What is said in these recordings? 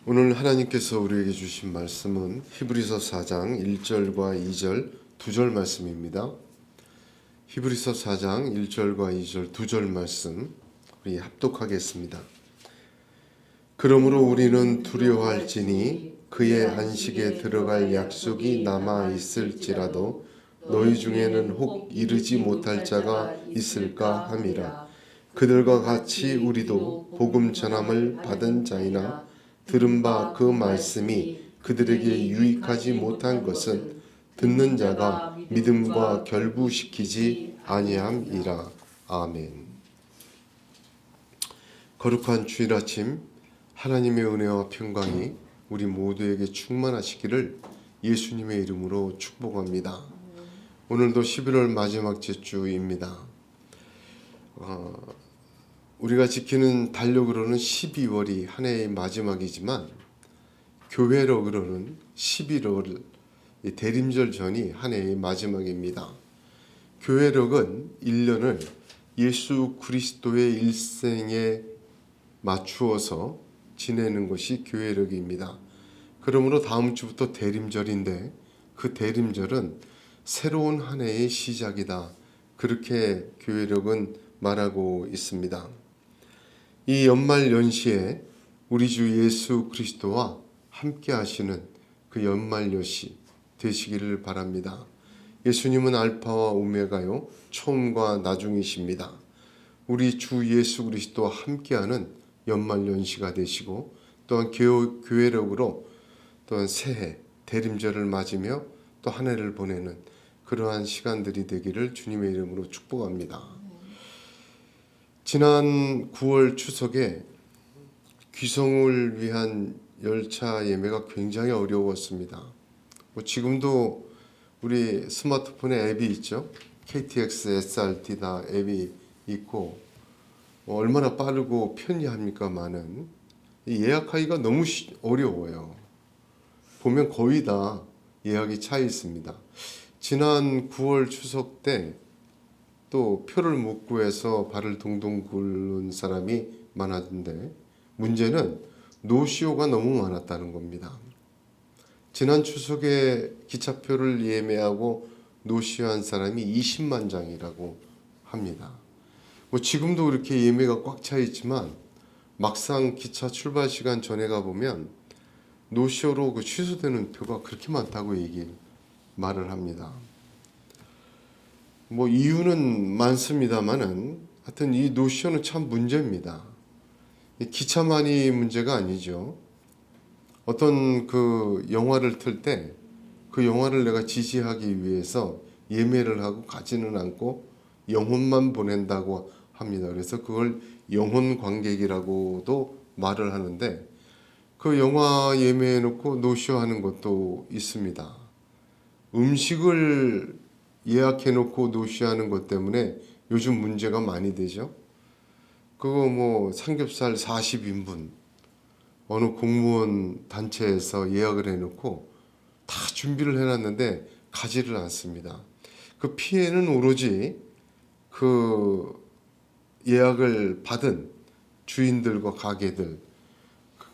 오늘 하나님께서 우리에게 주신 말씀은 히브리서 4장 1절과 2절 2절 말씀입니다. 히브리서 4장 1절과 2절 2절 말씀 우리 합독하겠습니다. 그러므로 우리는 두려워할지니 그의 안식에 들어갈 약속이 남아 있을지라도 너희 중에는 혹 이르지 못할 자가 있을까 함이라. 그들과 같이 우리도 복음 전함을 받은 자이나 들은 바 그 말씀이 그들에게 유익하지 못한 것은 듣는 자가 믿음과 결부시키지 아니함이라. 아멘. 거룩한 주일 아침, 하나님의 은혜와 평강이 우리 모두에게 충만하시기를 예수님의 이름으로 축복합니다. 오늘도 11월 마지막 주입니다. 우리가 지키는 달력으로는 12월이 한 해의 마지막이지만 교회력으로는 11월 대림절 전이 한 해의 마지막입니다. 교회력은 1년을 예수 그리스도의 일생에 맞추어서 지내는 것이 교회력입니다. 그러므로 다음 주부터 대림절인데 그 대림절은 새로운 한 해의 시작이다. 그렇게 교회력은 말하고 있습니다. 이 연말 연시에 우리 주 예수 그리스도와 함께 하시는 그 연말 연시 되시기를 바랍니다. 예수님은 알파와 오메가요, 처음과 나중이십니다. 우리 주 예수 그리스도와 함께하는 연말 연시가 되시고 또한 교회력으로 또한 새해 대림절을 맞으며 또 한 해를 보내는 그러한 시간들이 되기를 주님의 이름으로 축복합니다. 지난 9월 추석에 귀성을 위한 열차 예매가 굉장히 어려웠습니다. 지금도 우리 스마트폰에 앱이 있죠. KTX, SRT 다 앱이 있고 얼마나 빠르고 편리합니까마는 예약하기가 너무 어려워요. 보면 거의 다 예약이 차 있습니다. 지난 9월 추석 때 또 표를 못 구해서 발을 동동 굴른 사람이 많았는데 문제는 노쇼가 너무 많았다는 겁니다. 지난 추석에 기차표를 예매하고 노쇼한 사람이 20만 장이라고 합니다. 지금도 그렇게 예매가 꽉 차 있지만 막상 기차 출발 시간 전에 가보면 노쇼로 취소되는 표가 그렇게 많다고 말을 합니다. 이유는 많습니다만은 하여튼 이 노쇼는 참 문제입니다. 기차만이 문제가 아니죠. 어떤 그 영화를 틀 때 그 영화를 내가 지지하기 위해서 예매를 하고 가지는 않고 영혼만 보낸다고 합니다. 그래서 그걸 영혼 관객이라고도 말을 하는데 그 영화 예매해 놓고 노쇼하는 것도 있습니다. 음식을 예약해 놓고 노쇼하는 것 때문에 요즘 문제가 많이 되죠. 그거 삼겹살 40인분 어느 공무원 단체에서 예약을 해 놓고 다 준비를 해 놨는데 가지를 않습니다. 그 피해는 오로지 그 예약을 받은 주인들과 가게들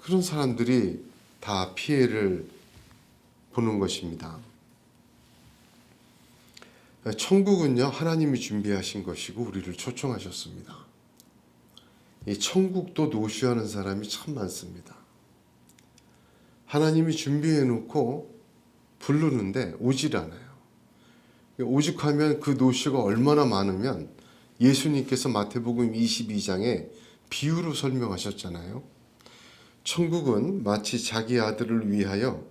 그런 사람들이 다 피해를 보는 것입니다. 천국은요, 하나님이 준비하신 것이고 우리를 초청하셨습니다. 이 천국도 노쇼하는 사람이 참 많습니다. 하나님이 준비해 놓고 부르는데 오질 않아요. 오죽하면 그 노쇼가 얼마나 많으면 예수님께서 마태복음 22장에 비유로 설명하셨잖아요. 천국은 마치 자기 아들을 위하여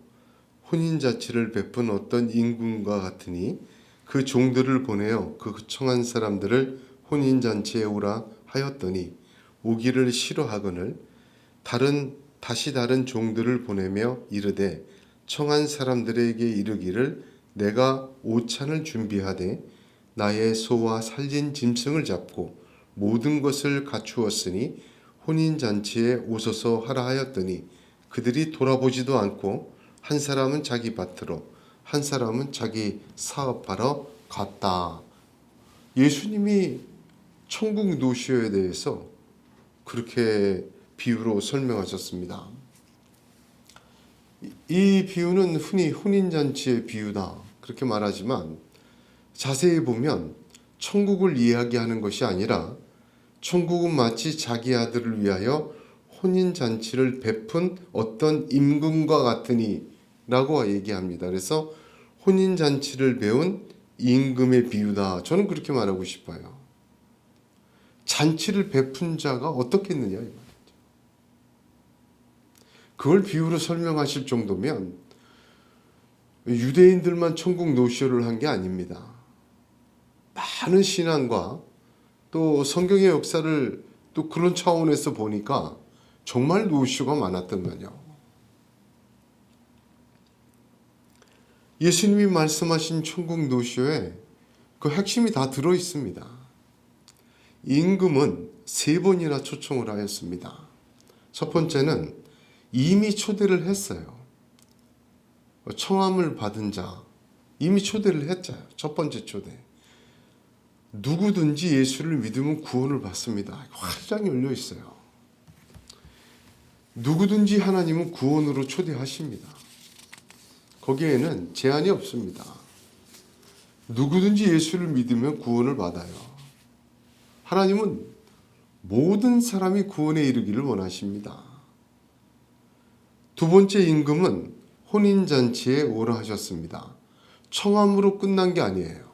혼인잔치를 베푼 어떤 임금과 같으니 그 종들을 보내어 그 청한 사람들을 혼인잔치에 오라 하였더니 오기를 싫어하거늘 다시 다른 종들을 보내며 이르되 청한 사람들에게 이르기를 내가 오찬을 준비하되 나의 소와 살진 짐승을 잡고 모든 것을 갖추었으니 혼인잔치에 오소서 하라 하였더니 그들이 돌아보지도 않고 한 사람은 자기 밭으로 한 사람은 자기 사업하러 갔다. 예수님이 천국 노쇼에 대해서 그렇게 비유로 설명하셨습니다. 이 비유는 흔히 혼인잔치의 비유다 그렇게 말하지만 자세히 보면 천국을 이야기하는 것이 아니라 천국은 마치 자기 아들을 위하여 혼인잔치를 베푼 어떤 임금과 같으니 라고 얘기합니다. 그래서 혼인잔치를 배운 임금의 비유다. 저는 그렇게 말하고 싶어요. 잔치를 베푼 자가 어떻겠느냐 이 말이죠. 그걸 비유로 설명하실 정도면 유대인들만 천국 노쇼를 한 게 아닙니다. 많은 신앙과 또 성경의 역사를 또 그런 차원에서 보니까 정말 노쇼가 많았던거요. 예수님이 말씀하신 천국 노쇼에 그 핵심이 다 들어 있습니다. 임금은 3번이나 초청을 하였습니다. 첫 번째는 이미 초대를 했어요. 청함을 받은 자, 이미 초대를 했죠. 첫 번째 초대. 누구든지 예수를 믿으면 구원을 받습니다. 활짝 열려 있어요. 누구든지 하나님은 구원으로 초대하십니다. 거기에는 제한이 없습니다. 누구든지 예수를 믿으면 구원을 받아요. 하나님은 모든 사람이 구원에 이르기를 원하십니다. 두 번째 임금은 혼인잔치에 오라 하셨습니다. 청함으로 끝난 게 아니에요.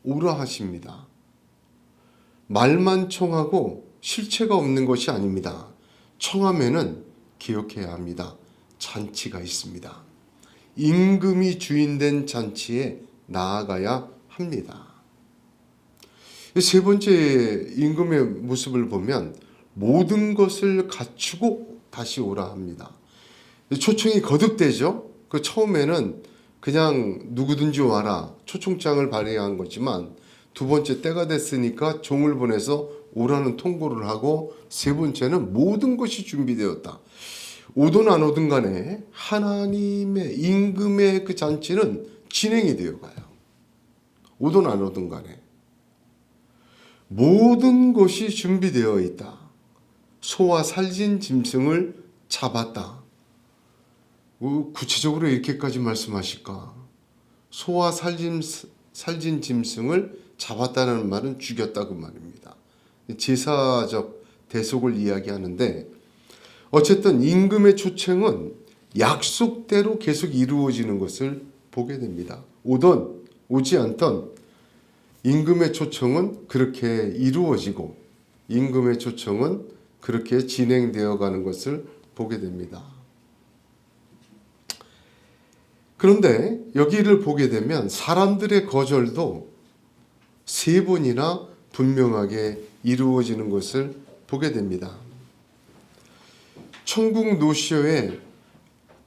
오라 하십니다. 말만 청하고 실체가 없는 것이 아닙니다. 청함에는 기억해야 합니다. 잔치가 있습니다. 임금이 주인된 잔치에 나아가야 합니다. 세 번째 임금의 모습을 보면 모든 것을 갖추고 다시 오라 합니다. 초청이 거듭되죠. 그 처음에는 그냥 누구든지 와라 초청장을 발행한 거지만 두 번째 때가 됐으니까 종을 보내서 오라는 통보를 하고 세 번째는 모든 것이 준비되었다. 오든 안 오든 간에 하나님의 임금의 그 잔치는 진행이 되어 가요. 오든 안 오든 간에 모든 것이 준비되어 있다. 소와 살진 짐승을 잡았다. 구체적으로 이렇게까지 말씀하실까? 소와 살진 짐승을 잡았다는 말은 죽였다 그 말입니다. 제사적 대속을 이야기하는데 어쨌든 임금의 초청은 약속대로 계속 이루어지는 것을 보게 됩니다. 오던 오지 않던 임금의 초청은 그렇게 이루어지고 임금의 초청은 그렇게 진행되어 가는 것을 보게 됩니다. 그런데 여기를 보게 되면 사람들의 거절도 3번이나 분명하게 이루어지는 것을 보게 됩니다. 천국 노쇼의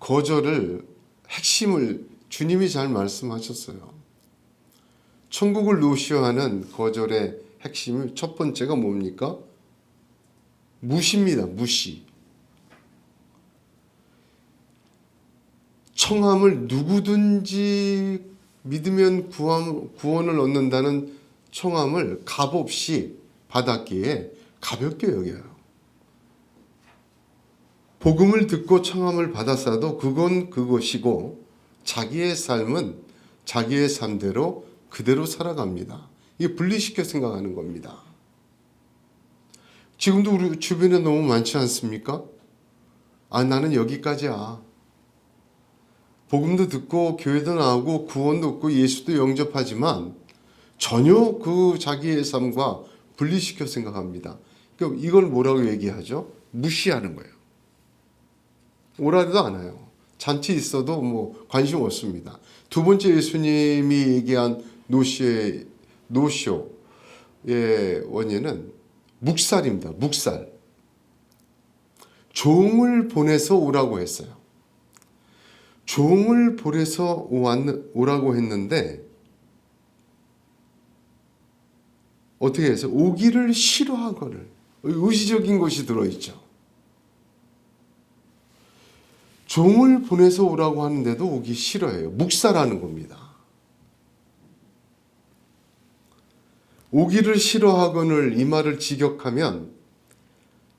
거절을 핵심을 주님이 잘 말씀하셨어요. 천국을 노쇼하는 거절의 핵심은 첫 번째가 뭡니까? 무시입니다. 무시. 청함을 누구든지 믿으면 구원을 얻는다는 청함을 값없이 받았기에 가볍게 여겨요. 복음을 듣고 청함을 받았어도 그건 그것이고 자기의 삶은 자기의 삶대로 그대로 살아갑니다. 이게 분리시켜 생각하는 겁니다. 지금도 우리 주변에 너무 많지 않습니까? 나는 여기까지야. 복음도 듣고 교회도 나오고 구원도 얻고 예수도 영접하지만 전혀 그 자기의 삶과 분리시켜 생각합니다. 그러니까 이걸 뭐라고 얘기하죠? 무시하는 거예요. 오라도 않아요. 잔치 있어도 뭐 관심 없습니다. 두 번째 예수님이 얘기한 노쇼의 원인은 묵살입니다. 묵살. 종을 보내서 오라고 했어요. 종을 보내서 오라고 했는데 어떻게 해서 오기를 싫어하거늘 의지적인 것이 들어있죠. 종을 보내서 오라고 하는데도 오기 싫어해요. 묵살하는 겁니다. 오기를 싫어하거늘 이 말을 직역하면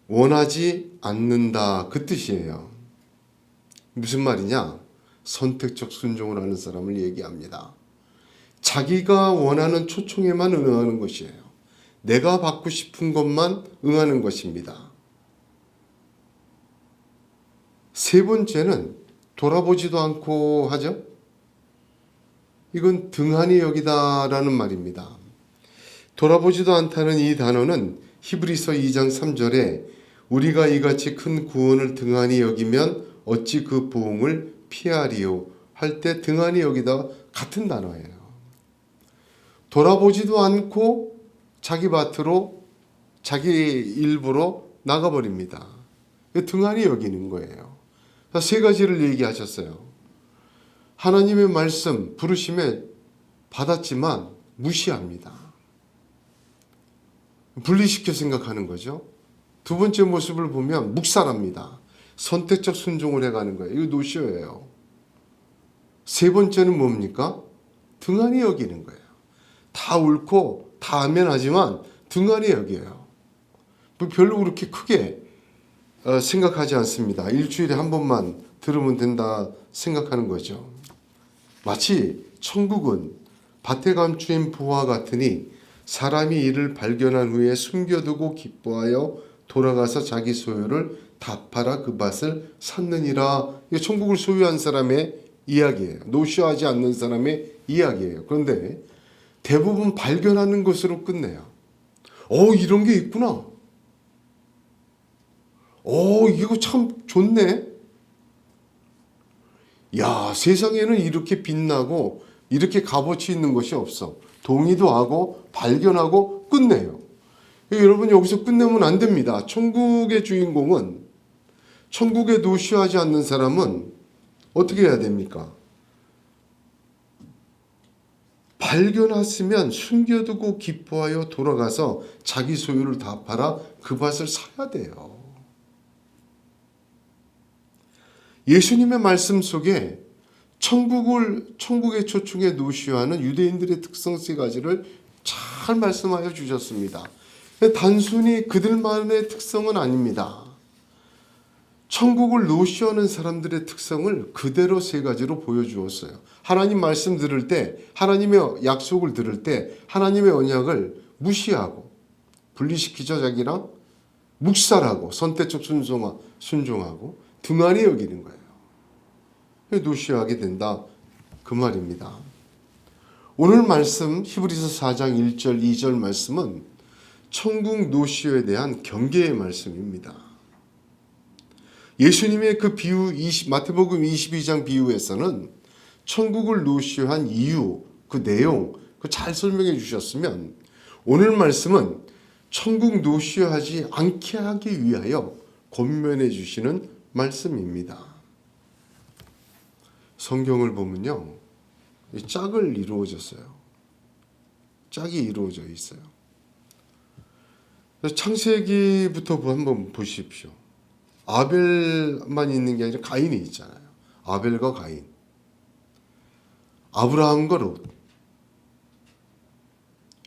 원하지 않는다 그 뜻이에요. 무슨 말이냐? 선택적 순종을 하는 사람을 얘기합니다. 자기가 원하는 초청에만 응하는 것이에요. 내가 받고 싶은 것만 응하는 것입니다. 세 번째는 돌아보지도 않고 하죠. 이건 등한히 여기다라는 말입니다. 돌아보지도 않다는 이 단어는 히브리서 2장 3절에 우리가 이같이 큰 구원을 등한히 여기면 어찌 그 부흥을 피하리요 할 때 등한히 여기다 같은 단어예요. 돌아보지도 않고 자기 밭으로 자기 일부로 나가버립니다. 등한히 여기는 거예요. 세 가지를 얘기하셨어요. 하나님의 말씀 부르심에 받았지만 무시합니다. 분리시켜 생각하는 거죠. 두 번째 모습을 보면 묵살합니다. 선택적 순종을 해가는 거예요. 이거 노쇼예요. 세 번째는 뭡니까? 등한히 여기는 거예요. 다 옳고 다 아멘하지만 등한히 여겨요. 별로 그렇게 크게 생각하지 않습니다. 일주일에 한 번만 들으면 된다 생각하는 거죠. 마치 천국은 밭에 감추인 부와 같으니 사람이 이를 발견한 후에 숨겨두고 기뻐하여 돌아가서 자기 소유를 다 팔아 그 밭을 샀느니라. 이게 천국을 소유한 사람의 이야기예요. 노쇼하지 않는 사람의 이야기예요. 그런데 대부분 발견하는 것으로 끝내요. 이런 게 있구나. 이거 참 좋네. 야, 세상에는 이렇게 빛나고 이렇게 값어치 있는 것이 없어. 동의도 하고 발견하고 끝내요. 여러분 여기서 끝내면 안 됩니다. 천국의 주인공은, 천국에 노쇼하지 않는 사람은 어떻게 해야 됩니까? 발견했으면 숨겨두고 기뻐하여 돌아가서 자기 소유를 다 팔아 그 밭을 사야 돼요. 예수님의 말씀 속에 천국의 초청에 노쇼하는 유대인들의 특성 세 가지를 잘 말씀하여 주셨습니다. 단순히 그들만의 특성은 아닙니다. 천국을 노쇼하는 사람들의 특성을 그대로 세 가지로 보여주었어요. 하나님 말씀 들을 때, 하나님의 약속을 들을 때 하나님의 언약을 무시하고 분리시키죠. 자기랑 묵살하고 선택적 순종하고 등한히 여기는 거예요. 노쇼하게 된다 그 말입니다. 오늘 말씀 히브리서 4장 1절 2절 말씀은 천국 노쇼에 대한 경계의 말씀입니다. 예수님의 그 비유 마태복음 22장 비유에서는 천국을 노쇼한 이유, 그 내용 잘 설명해 주셨으면 오늘 말씀은 천국 노쇼하지 않게 하기 위하여 권면해 주시는 말씀입니다. 성경을 보면요, 짝을 이루어졌어요. 짝이 이루어져 있어요. 창세기부터 한번 보십시오. 아벨만 있는 게 아니라 가인이 있잖아요. 아벨과 가인, 아브라함과 롯,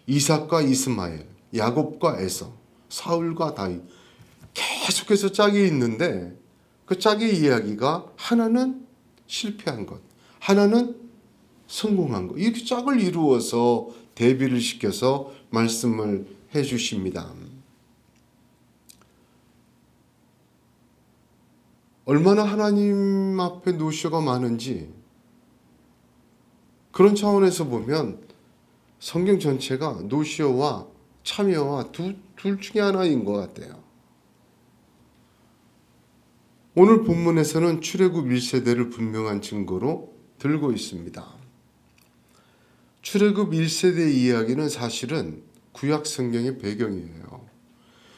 이삭과 이스마엘, 야곱과 에서, 사울과 다윗, 계속해서 짝이 있는데 그 짝의 이야기가 하나는 실패한 것, 하나는 성공한 것, 이렇게 짝을 이루어서 대비를 시켜서 말씀을 해 주십니다. 얼마나 하나님 앞에 노쇼가 많은지 그런 차원에서 보면 성경 전체가 노쇼와 참여와 둘 중에 하나인 것 같아요. 오늘 본문에서는 출애굽 1세대를 분명한 증거로 들고 있습니다. 출애굽 1세대 이야기는 사실은 구약 성경의 배경이에요.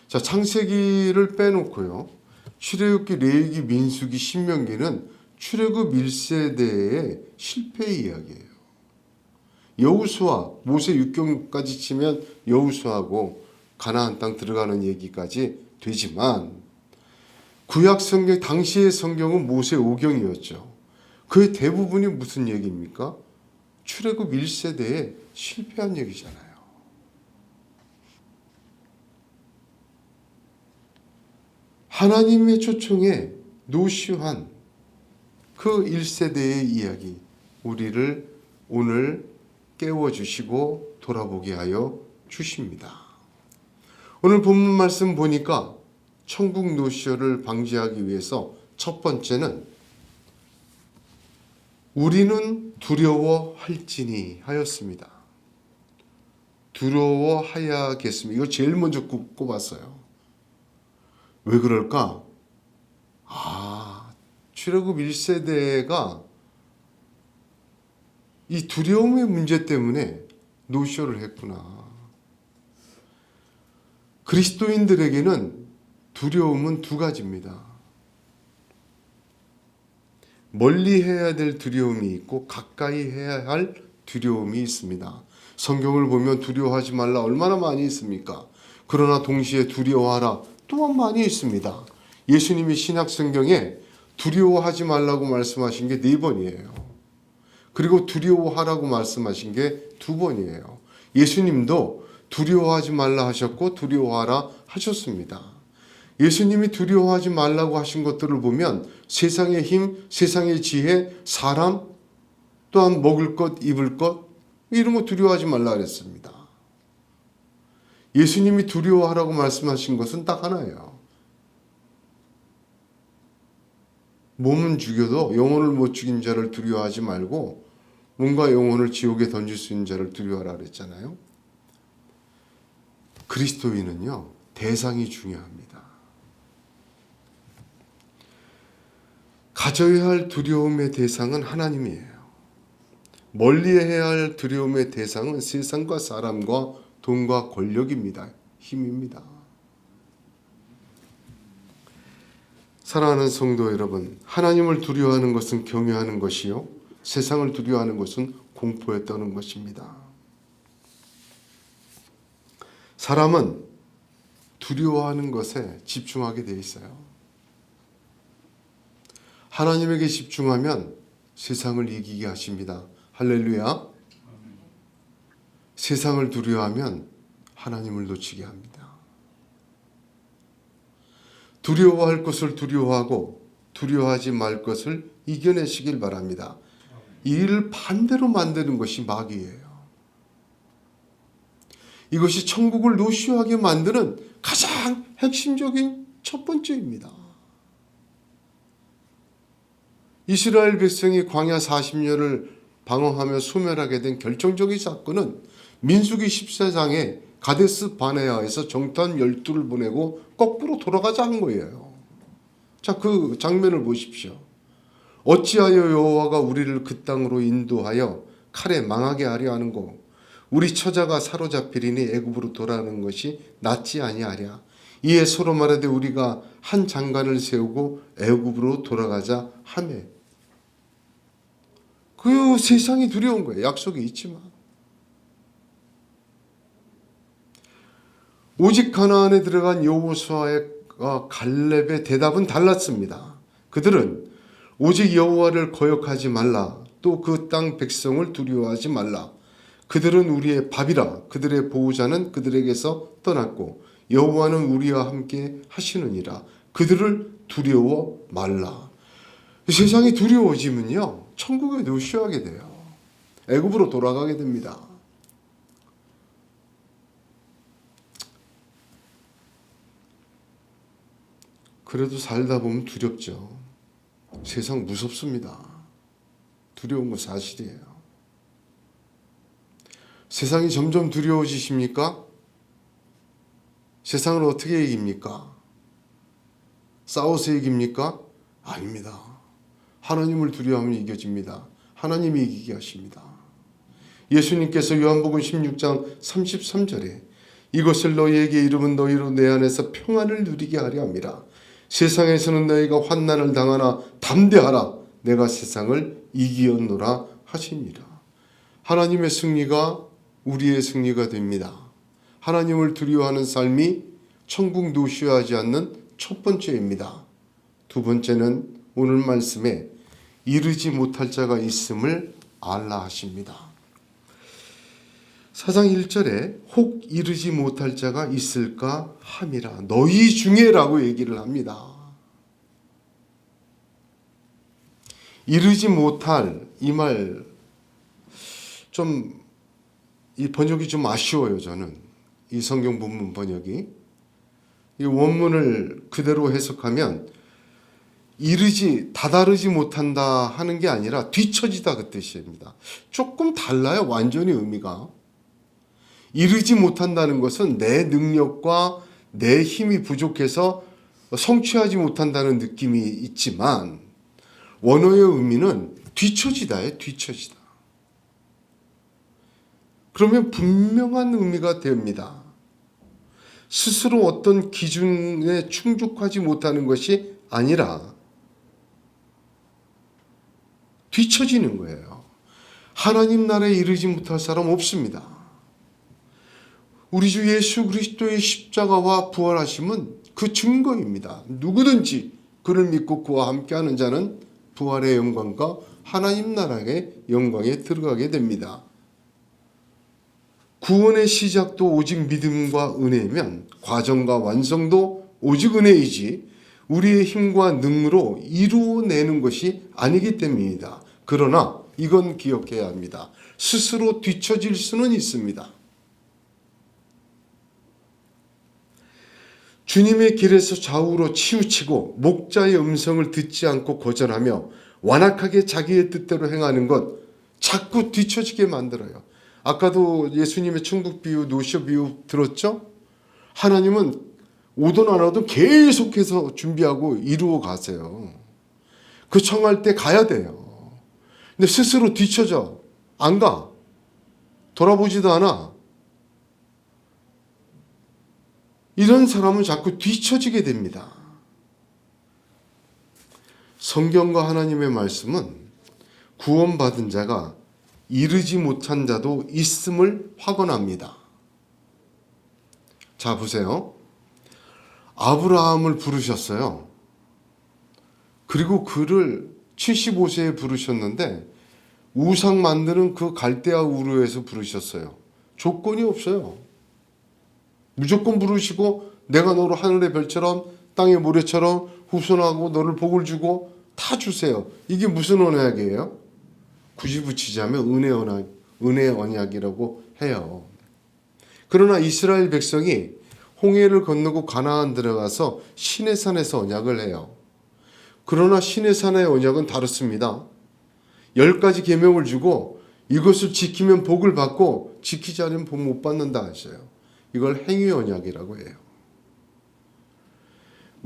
자, 창세기를 빼놓고요, 출애굽기, 레위기, 민수기, 신명기는 출애굽 1세대의 실패 이야기예요. 여호수아, 모세 6경까지 치면 여호수아하고 가나안 땅 들어가는 얘기까지 되지만 구약 성경, 당시의 성경은 모세 5경이었죠. 그의 대부분이 무슨 얘기입니까? 출애굽 1세대에 실패한 얘기잖아요. 하나님의 초청에 노쇼한 그 1세대의 이야기, 우리를 오늘 깨워주시고 돌아보게 하여 주십니다. 오늘 본문 말씀 보니까 천국 노쇼를 방지하기 위해서 첫 번째는 우리는 두려워할지니 하였습니다. 두려워하야겠습니다. 이거 제일 먼저 꼽았어요. 왜 그럴까? 출애굽 1세대가 이 두려움의 문제 때문에 노쇼를 했구나. 그리스도인들에게는 두려움은 두 가지입니다. 멀리 해야 될 두려움이 있고 가까이 해야 할 두려움이 있습니다. 성경을 보면 두려워하지 말라 얼마나 많이 있습니까? 그러나 동시에 두려워하라 또한 많이 있습니다. 예수님이 신약성경에 두려워하지 말라고 말씀하신 게 4번이에요. 그리고 두려워하라고 말씀하신 게 2번이에요. 예수님도 두려워하지 말라 하셨고 두려워하라 하셨습니다. 예수님이 두려워하지 말라고 하신 것들을 보면 세상의 힘, 세상의 지혜, 사람, 또한 먹을 것, 입을 것, 이런 거 두려워하지 말라 그랬습니다. 예수님이 두려워하라고 말씀하신 것은 딱 하나예요. 몸은 죽여도 영혼을 못 죽인 자를 두려워하지 말고 몸과 영혼을 지옥에 던질 수 있는 자를 두려워하라 그랬잖아요. 그리스도인은요, 대상이 중요합니다. 가져야 할 두려움의 대상은 하나님이에요. 멀리해야 할 두려움의 대상은 세상과 사람과 돈과 권력입니다. 힘입니다. 사랑하는 성도 여러분, 하나님을 두려워하는 것은 경외하는 것이요, 세상을 두려워하는 것은 공포에 떠는 것입니다. 사람은 두려워하는 것에 집중하게 돼 있어요. 하나님에게 집중하면 세상을 이기게 하십니다. 할렐루야. 세상을 두려워하면 하나님을 놓치게 합니다. 두려워할 것을 두려워하고 두려워하지 말 것을 이겨내시길 바랍니다. 이 일을 반대로 만드는 것이 마귀예요. 이것이 천국을 노쇼하게 만드는 가장 핵심적인 첫 번째입니다. 이스라엘 백성이 광야 40년을 방황하며 소멸하게 된 결정적인 사건은 민수기 14장에 가데스 바네아에서 정탐 12를 보내고 거꾸로 돌아가자 한 거예요. 자, 그 장면을 보십시오. 어찌하여 여호와가 우리를 그 땅으로 인도하여 칼에 망하게 하려 하는고 우리 처자가 사로잡히리니 애굽으로 돌아가는 것이 낫지 아니하랴. 이에 서로 말하되 우리가 한 장관을 세우고 애굽으로 돌아가자 하매. 그 세상이 두려운 거예요. 약속이 있지만. 오직 가나안에 들어간 여호수아와 갈렙의 대답은 달랐습니다. 그들은 오직 여호와를 거역하지 말라. 또 그 땅 백성을 두려워하지 말라. 그들은 우리의 밥이라. 그들의 보호자는 그들에게서 떠났고 여호와는 우리와 함께 하시느니라. 그들을 두려워 말라. 세상이 두려워지면요, 천국에 노쇼하게 돼요. 애굽으로 돌아가게 됩니다. 그래도 살다 보면 두렵죠. 세상 무섭습니다. 두려운 거 사실이에요. 세상이 점점 두려워지십니까? 세상을 어떻게 이깁니까? 싸워서 이깁니까? 아닙니다. 하나님을 두려워하면 이겨집니다. 하나님이 이기게 하십니다. 예수님께서 요한복음 16장 33절에 이것을 너희에게 이름은 너희로 내 안에서 평안을 누리게 하려 함이라. 세상에서는 너희가 환난을 당하나 담대하라. 내가 세상을 이기었노라 하시니라. 하나님의 승리가 우리의 승리가 됩니다. 하나님을 두려워하는 삶이 천국 노쇼하지 않는 첫 번째입니다. 두 번째는 오늘 말씀에 이르지 못할 자가 있음을 알라 하십니다. 4장 1절에 혹 이르지 못할 자가 있을까 함이라. 너희 중에라고 얘기를 합니다. 이르지 못할 이 말 좀 이 번역이 좀 아쉬워요. 저는 이 성경 본문 번역이 이 원문을 그대로 해석하면 다다르지 못한다 하는 게 아니라 뒤처지다 그 뜻입니다. 조금 달라요. 완전히 의미가. 이르지 못한다는 것은 내 능력과 내 힘이 부족해서 성취하지 못한다는 느낌이 있지만 원어의 의미는 뒤처지다예요. 뒤처지다. 그러면 분명한 의미가 됩니다. 스스로 어떤 기준에 충족하지 못하는 것이 아니라 뒤처지는 거예요. 하나님 나라에 이르지 못할 사람 없습니다. 우리 주 예수 그리스도의 십자가와 부활하심은 그 증거입니다. 누구든지 그를 믿고 그와 함께하는 자는 부활의 영광과 하나님 나라의 영광에 들어가게 됩니다. 구원의 시작도 오직 믿음과 은혜면 과정과 완성도 오직 은혜이지 우리의 힘과 능으로 이루어내는 것이 아니기 때문입니다. 그러나 이건 기억해야 합니다. 스스로 뒤처질 수는 있습니다. 주님의 길에서 좌우로 치우치고 목자의 음성을 듣지 않고 거절하며 완악하게 자기의 뜻대로 행하는 것 자꾸 뒤처지게 만들어요. 아까도 예수님의 천국 비유, 노쇼 비유 들었죠? 하나님은 오든 안 오든 계속해서 준비하고 이루어 가세요. 그 청할 때 가야 돼요. 근데 스스로 뒤처져. 안 가. 돌아보지도 않아. 이런 사람은 자꾸 뒤처지게 됩니다. 성경과 하나님의 말씀은 구원받은 자가 이르지 못한 자도 있음을 확언합니다. 자, 보세요. 아브라함을 부르셨어요. 그리고 그를 75세에 부르셨는데 우상 만드는 그 갈대아 우르에서 부르셨어요. 조건이 없어요. 무조건 부르시고 내가 너를 하늘의 별처럼 땅의 모래처럼 후손하고 너를 복을 주고 다 주세요. 이게 무슨 언약이에요? 굳이 붙이자면 은혜 언약이라고 해요. 그러나 이스라엘 백성이 홍해를 건너고 가나안 들어가서 시내산에서 언약을 해요. 그러나 시내산의 언약은 다릅니다. 10가지 계명을 주고 이것을 지키면 복을 받고 지키지 않으면 복 못 받는다 하셔요. 이걸 행위 언약이라고 해요.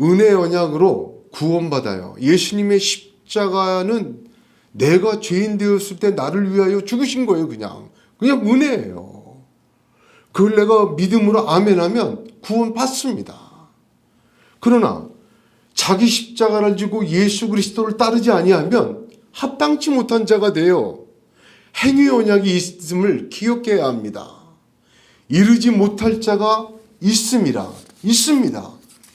은혜 언약으로 구원받아요. 예수님의 십자가는 내가 죄인 되었을 때 나를 위하여 죽으신 거예요. 그냥 은혜예요. 그걸 내가 믿음으로 아멘하면 구원 받습니다. 그러나 자기 십자가를 지고 예수 그리스도를 따르지 아니하면 합당치 못한 자가 돼요. 행위 언약이 있음을 기억해야 합니다. 이르지 못할 자가 있습니다.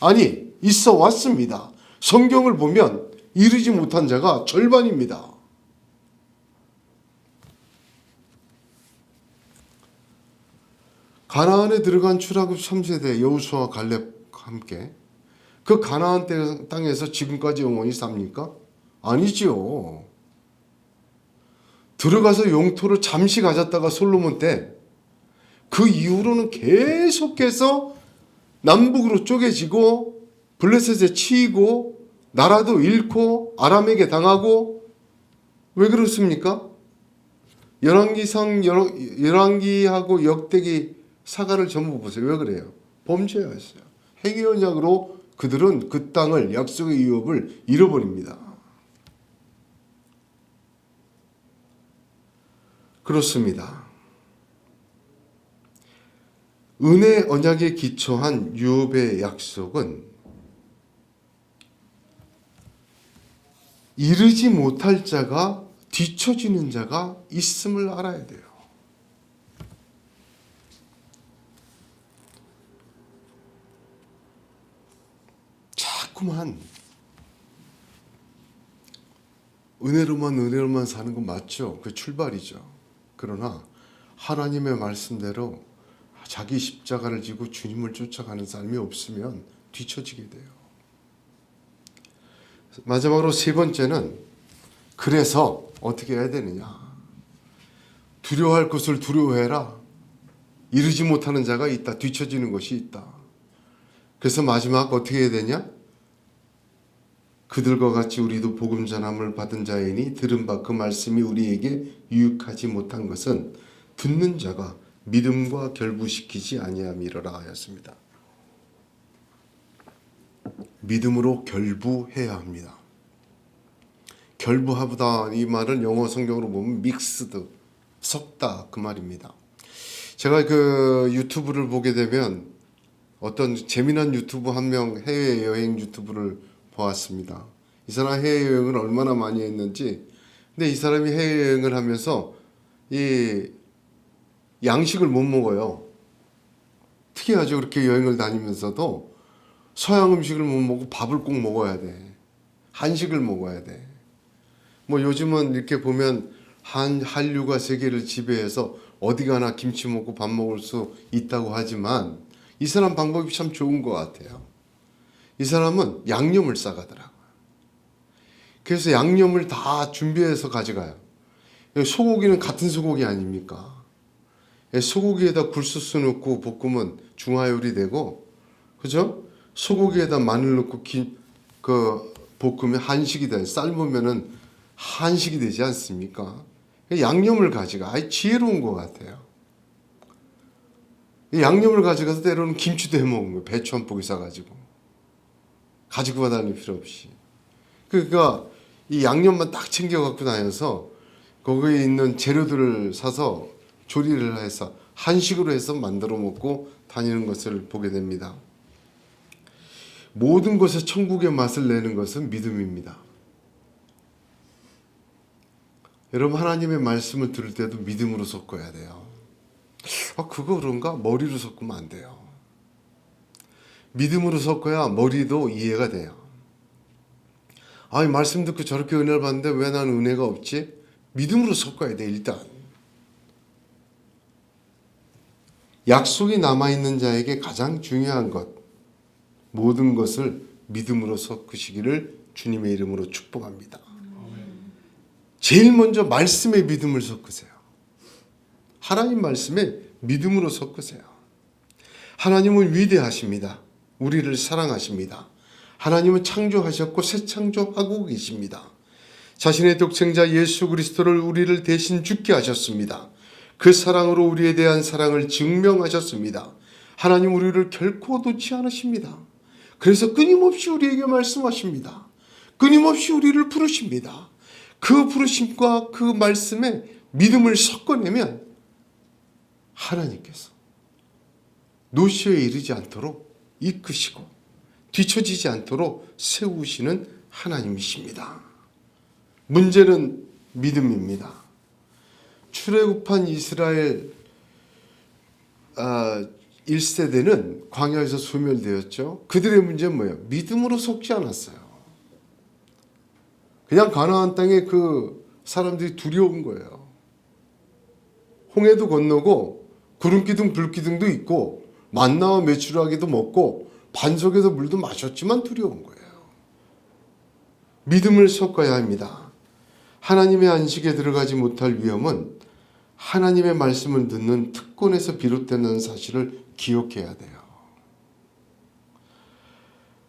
아니, 있어 왔습니다. 성경을 보면 이르지 못한 자가 절반입니다. 가나안에 들어간 출애굽 3세대 여호수아와 갈렙과 함께 그 가나안 땅에서 지금까지 영원히 삽니까? 아니지요. 들어가서 영토를 잠시 가졌다가 솔로몬 때 그 이후로는 계속해서 남북으로 쪼개지고 블레셋에 치이고 나라도 잃고 아람에게 당하고 왜 그렇습니까? 열왕기하고 역대기 사가를 전부 보세요. 왜 그래요? 범죄였어요. 행위 언약으로 그들은 그 땅을 약속의 유업을 잃어버립니다. 그렇습니다. 은혜 언약에 기초한 유업의 약속은 이르지 못할 자가 뒤처지는 자가 있음을 알아야 돼요. 자꾸만 은혜로만 사는 건 맞죠. 그 출발이죠. 그러나 하나님의 말씀대로 자기 십자가를 지고 주님을 쫓아가는 삶이 없으면 뒤처지게 돼요. 마지막으로 세 번째는 그래서 어떻게 해야 되느냐? 두려워할 것을 두려워해라. 이루지 못하는 자가 있다. 뒤처지는 것이 있다. 그래서 마지막 어떻게 해야 되냐? 그들과 같이 우리도 복음 전함을 받은 자이니 들은 바 그 말씀이 우리에게 유익하지 못한 것은 듣는 자가 믿음과 결부시키지 아니함이로라 하였습니다. 믿음으로 결부해야 합니다. 결부하다 이 말은 영어 성경으로 보면 믹스드, 섞다 그 말입니다. 제가 그 유튜브를 보게 되면 어떤 재미난 유튜브 한 명 해외여행 유튜브를 보았습니다. 이 사람 해외여행을 얼마나 많이 했는지. 근데 이 사람이 해외여행을 하면서 이 양식을 못 먹어요. 특이하죠. 그렇게 여행을 다니면서도 서양 음식을 못 먹고 밥을 꼭 먹어야 돼. 한식을 먹어야 돼. 뭐 요즘은 이렇게 보면 한류가 세계를 지배해서 어디 가나 김치 먹고 밥 먹을 수 있다고 하지만 이 사람 방법이 참 좋은 것 같아요. 이 사람은 양념을 싸가더라고요. 그래서 양념을 다 준비해서 가져가요. 소고기는 같은 소고기 아닙니까? 소고기에다 굴소스 넣고 볶으면 중화요리 되고, 그죠? 소고기에다 마늘 넣고 볶으면 한식이 돼. 삶으면은 한식이 되지 않습니까? 양념을 가져가. 아주 지혜로운 것 같아요. 양념을 가져가서 때로는 김치도 해 먹는 거예요. 배추 한 포기 싸가지고. 가지고 다닐 필요 없이. 그러니까 이 양념만 딱 챙겨 갖고 다녀서 거기에 있는 재료들을 사서 조리를 해서 한식으로 해서 만들어 먹고 다니는 것을 보게 됩니다. 모든 것에 천국의 맛을 내는 것은 믿음입니다. 여러분 하나님의 말씀을 들을 때도 믿음으로 섞어야 돼요. 그거 그런가? 머리로 섞으면 안 돼요. 믿음으로 섞어야 머리도 이해가 돼요. 이 말씀 듣고 저렇게 은혜를 받는데 왜 나는 은혜가 없지? 믿음으로 섞어야 돼. 일단 약속이 남아있는 자에게 가장 중요한 것, 모든 것을 믿음으로 섞으시기를 주님의 이름으로 축복합니다. 제일 먼저 말씀에 믿음을 섞으세요. 하나님 말씀에 믿음으로 섞으세요. 하나님은 위대하십니다. 우리를 사랑하십니다. 하나님은 창조하셨고 새 창조하고 계십니다. 자신의 독생자 예수 그리스도를 우리를 대신 죽게 하셨습니다. 그 사랑으로 우리에 대한 사랑을 증명하셨습니다. 하나님 우리를 결코 놓지 않으십니다. 그래서 끊임없이 우리에게 말씀하십니다. 끊임없이 우리를 부르십니다. 그 부르심과 그 말씀에 믿음을 섞어내면 하나님께서 노시에 이르지 않도록 이끄시고 뒤처지지 않도록 세우시는 하나님이십니다. 문제는 믿음입니다. 출애굽한 이스라엘 1세대는 광야에서 소멸되었죠. 그들의 문제는 뭐예요? 믿음으로 속지 않았어요. 그냥 가나안 땅에 그 사람들이 두려운 거예요. 홍해도 건너고 구름기둥 불기둥도 있고 만나와 메추라기도 먹고 반석에서 물도 마셨지만 두려운 거예요. 믿음을 섞어야 합니다. 하나님의 안식에 들어가지 못할 위험은 하나님의 말씀을 듣는 특권에서 비롯되는 사실을 기억해야 돼요.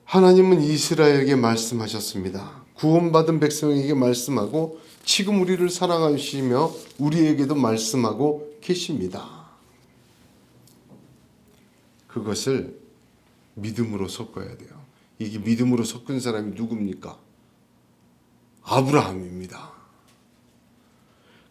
하나님은 이스라엘에게 말씀하셨습니다. 구원받은 백성에게 말씀하고 지금 우리를 사랑하시며 우리에게도 말씀하고 계십니다. 그것을 믿음으로 섞어야 돼요. 이게 믿음으로 섞은 사람이 누굽니까? 아브라함입니다.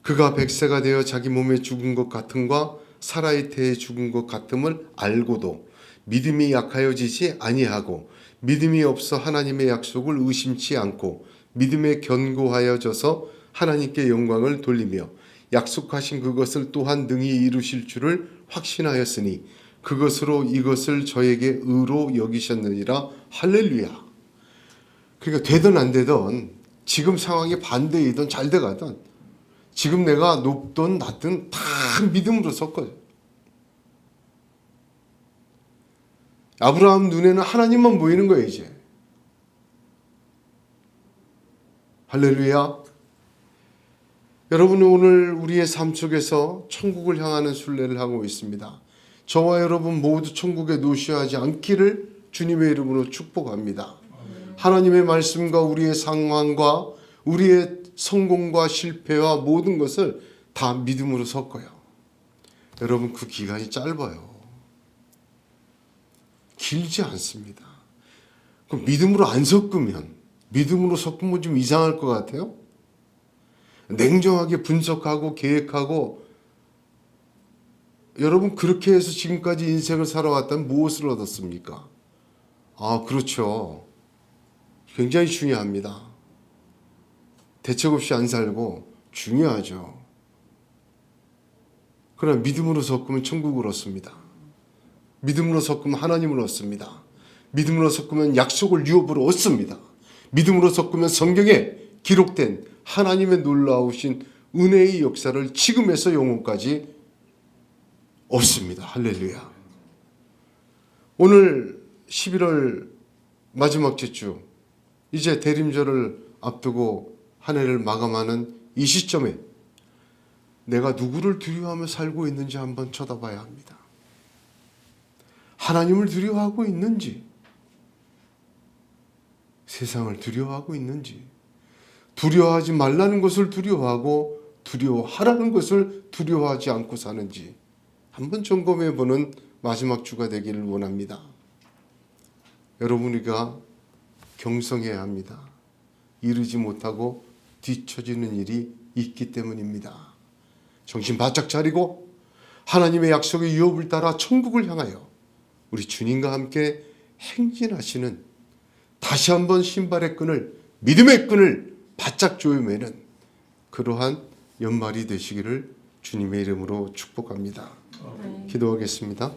그가 100세가 되어 자기 몸에 죽은 것 같음과 사라의 태에 죽은 것 같음을 알고도 믿음이 약하여지지 아니하고 믿음이 없어 하나님의 약속을 의심치 않고 믿음에 견고하여져서 하나님께 영광을 돌리며 약속하신 그것을 또한 능히 이루실 줄을 확신하였으니 그것으로 이것을 저에게 의로 여기셨느니라. 할렐루야. 그러니까 되든 안 되든 지금 상황이 반대이든 잘 돼가든 지금 내가 높든 낮든 다 믿음으로 섞어요. 아브라함 눈에는 하나님만 보이는 거예요 이제. 할렐루야. 여러분, 오늘 우리의 삶 속에서 천국을 향하는 순례를 하고 있습니다. 저와 여러분 모두 천국에 노시하지 않기를 주님의 이름으로 축복합니다. 하나님의 말씀과 우리의 상황과 우리의 성공과 실패와 모든 것을 다 믿음으로 섞어요. 여러분, 그 기간이 짧아요. 길지 않습니다. 그럼 믿음으로 안 섞으면, 믿음으로 섞으면 좀 이상할 것 같아요. 냉정하게 분석하고 계획하고, 여러분 그렇게 해서 지금까지 인생을 살아왔다면 무엇을 얻었습니까? 그렇죠. 굉장히 중요합니다. 대책 없이 안 살고 중요하죠. 그러나 믿음으로 섞으면 천국을 얻습니다. 믿음으로 섞으면 하나님을 얻습니다. 믿음으로 섞으면 약속을 유업으로 얻습니다. 믿음으로 섞으면 성경에 기록된 하나님의 놀라우신 은혜의 역사를 지금에서 영원까지 얻습니다. 할렐루야. 오늘 11월 마지막 주, 이제 대림절을 앞두고 한 해를 마감하는 이 시점에 내가 누구를 두려워하며 살고 있는지 한번 쳐다봐야 합니다. 하나님을 두려워하고 있는지, 세상을 두려워하고 있는지, 두려워하지 말라는 것을 두려워하고 두려워하라는 것을 두려워하지 않고 사는지 한번 점검해보는 마지막 주가 되기를 원합니다. 여러분이가 경성해야 합니다. 이르지 못하고 뒤처지는 일이 있기 때문입니다. 정신 바짝 차리고 하나님의 약속의 유업을 따라 천국을 향하여 우리 주님과 함께 행진하시는, 다시 한번 신발의 끈을, 믿음의 끈을 바짝 조여매는 그러한 연말이 되시기를 주님의 이름으로 축복합니다. 기도하겠습니다.